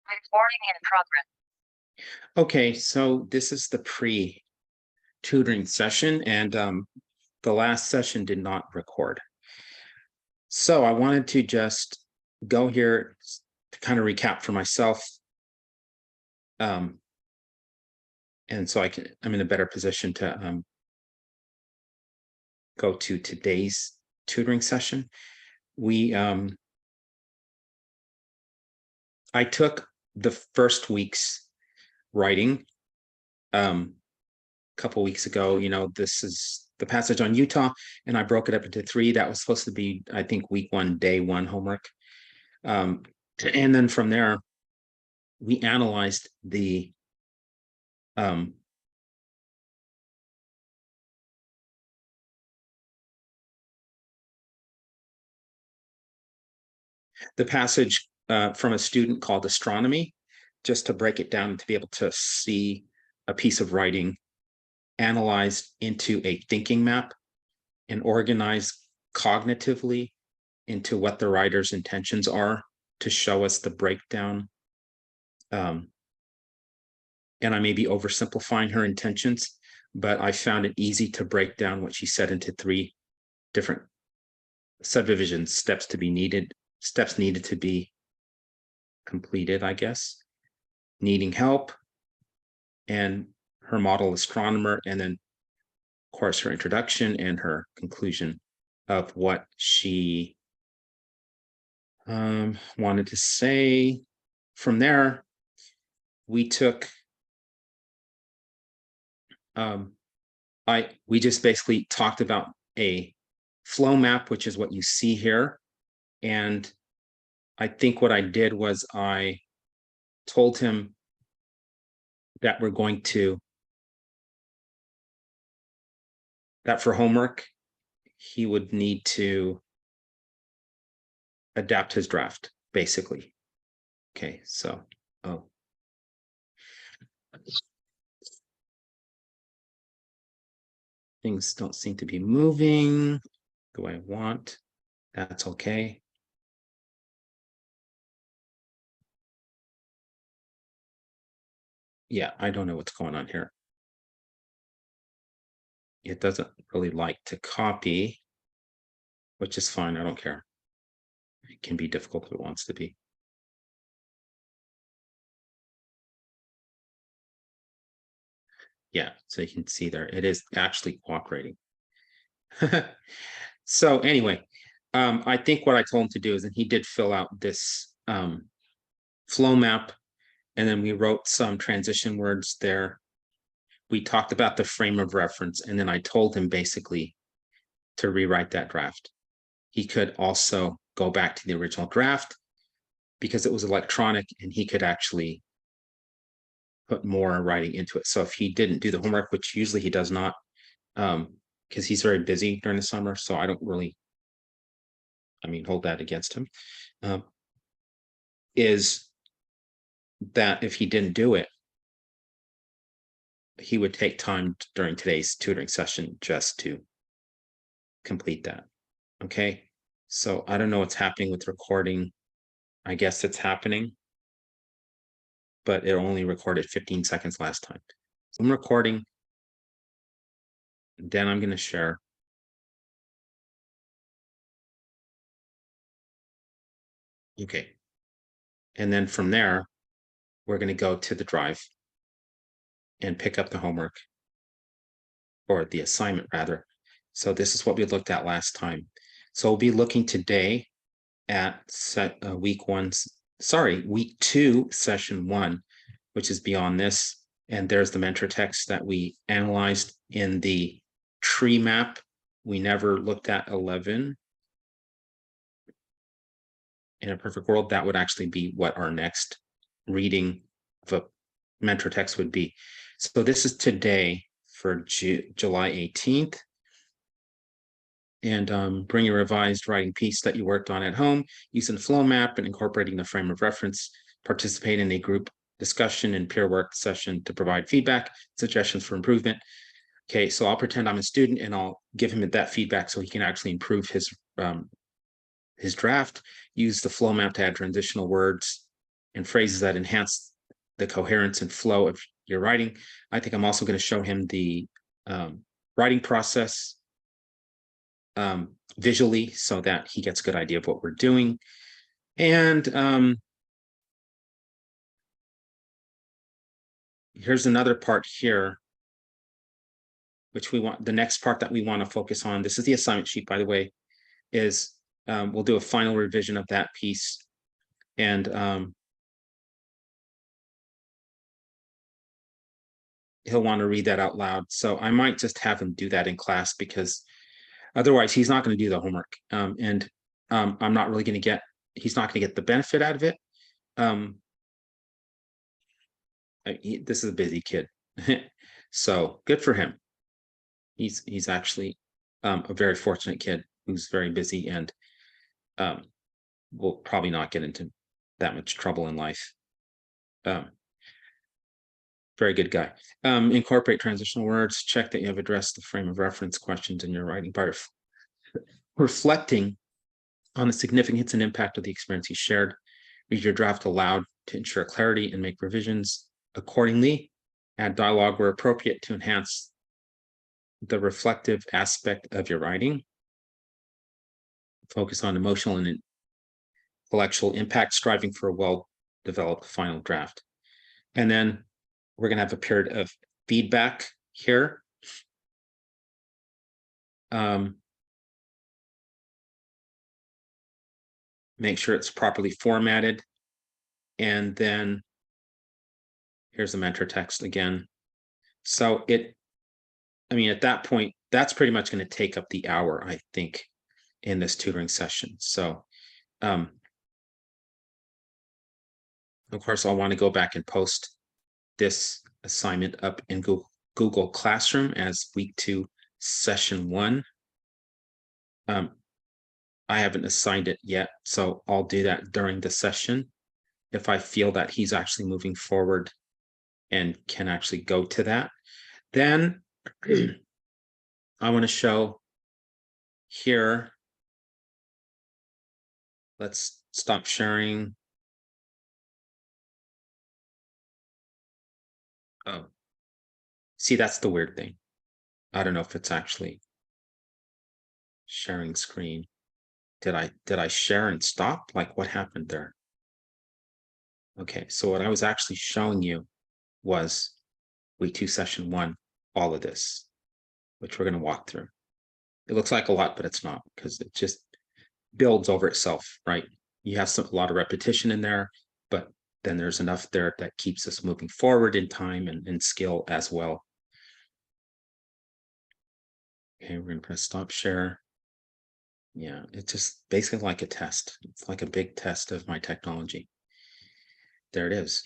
Recording in progress. Okay, so this is the pre-tutoring session, and the last session did not record. So I wanted to just go here to kind of recap for myself. And so I'm in a better position to go to today's tutoring session. I took the first week's writing a couple weeks ago. This is the passage on Utah, and I broke it up into 3. That was supposed to be, I think, week 1, day 1 homework. And then from there, we analyzed the passage from a student called Astronomy, just to break it down, to be able to see a piece of writing analyzed into a thinking map and organized cognitively into what the writer's intentions are, to show us the breakdown. And I may be oversimplifying her intentions, but I found it easy to break down what she said into 3 different subdivisions, steps needed to be completed, I guess. Needing help, and her model astronomer, and then, of course, her introduction and her conclusion of what she wanted to say. From there, we took we just basically talked about a flow map, which is what you see here. And I think what I did was I told him that that for homework, he would need to adapt his draft, basically. Okay, so, things don't seem to be moving the way I want. That's okay. Yeah, I don't know what's going on here. It doesn't really like to copy, which is fine. I don't care. It can be difficult if it wants to be. Yeah, so you can see there, it is actually cooperating. So anyway, I think what I told him to do is, and he did fill out this flow map, and then we wrote some transition words there. We talked about the frame of reference, and then I told him basically to rewrite that draft. He could also go back to the original draft because it was electronic, and he could actually put more writing into it. So if he didn't do the homework, which usually he does not, because he's very busy during the summer, so I don't really, hold that against him, is that if he didn't do it, he would take time during today's tutoring session just to complete that. Okay, so I don't know what's happening with recording. I guess it's happening, but it only recorded 15 seconds last time. So I'm recording, then I'm going to share. Okay, and then from there, we're going to go to the drive and pick up the homework, or the assignment rather. So this is what we looked at last time. So we'll be looking today at week 2, session 1, which is beyond this. And there's the mentor text that we analyzed in the tree map. We never looked at 11. In a perfect world, that would actually be what our next reading of a mentor text would be. So this is today for July 18th. And bring a revised writing piece that you worked on at home using the flow map and incorporating the frame of reference. Participate in a group discussion and peer work session to provide feedback, suggestions for improvement. Okay, so I'll pretend I'm a student and I'll give him that feedback so he can actually improve his draft. Use the flow map to add transitional words and phrases that enhance the coherence and flow of your writing. I think I'm also going to show him the writing process visually so that he gets a good idea of what we're doing. And here's another part here, which we want, the next part that we want to focus on. This is the assignment sheet, by the way, is we'll do a final revision of that piece. And he'll want to read that out loud. So I might just have him do that in class, because otherwise he's not going to do the homework. And I'm not really going to get, he's not going to get the benefit out of it. This is a busy kid. So good for him. He's actually a very fortunate kid who's very busy and will probably not get into that much trouble in life. Very good guy. Incorporate transitional words. Check that you have addressed the frame of reference questions in your writing by reflecting on the significance and impact of the experience you shared. Read your draft aloud to ensure clarity and make revisions accordingly. Add dialogue where appropriate to enhance the reflective aspect of your writing. Focus on emotional and intellectual impact, striving for a well-developed final draft. And then we're going to have a period of feedback here. Make sure it's properly formatted. And then here's the mentor text again. So I mean, at that point, that's pretty much going to take up the hour, I think, in this tutoring session. So, of course, I'll want to go back and post this assignment up in Google Classroom as week 2, session 1. I haven't assigned it yet, so I'll do that during the session if I feel that he's actually moving forward and can actually go to that. Then I want to show here. Let's stop sharing. Oh, see, that's the weird thing. I don't know if it's actually sharing screen. Did I share and stop? Like, what happened there? Okay, so what I was actually showing you was week 2, session 1, all of this, which we're going to walk through. It looks like a lot, but it's not, because it just builds over itself, right? You have a lot of repetition in there, but then there's enough there that keeps us moving forward in time and skill as well. Okay, we're going to press stop share. Yeah, it's just basically like a test. It's like a big test of my technology. There it is.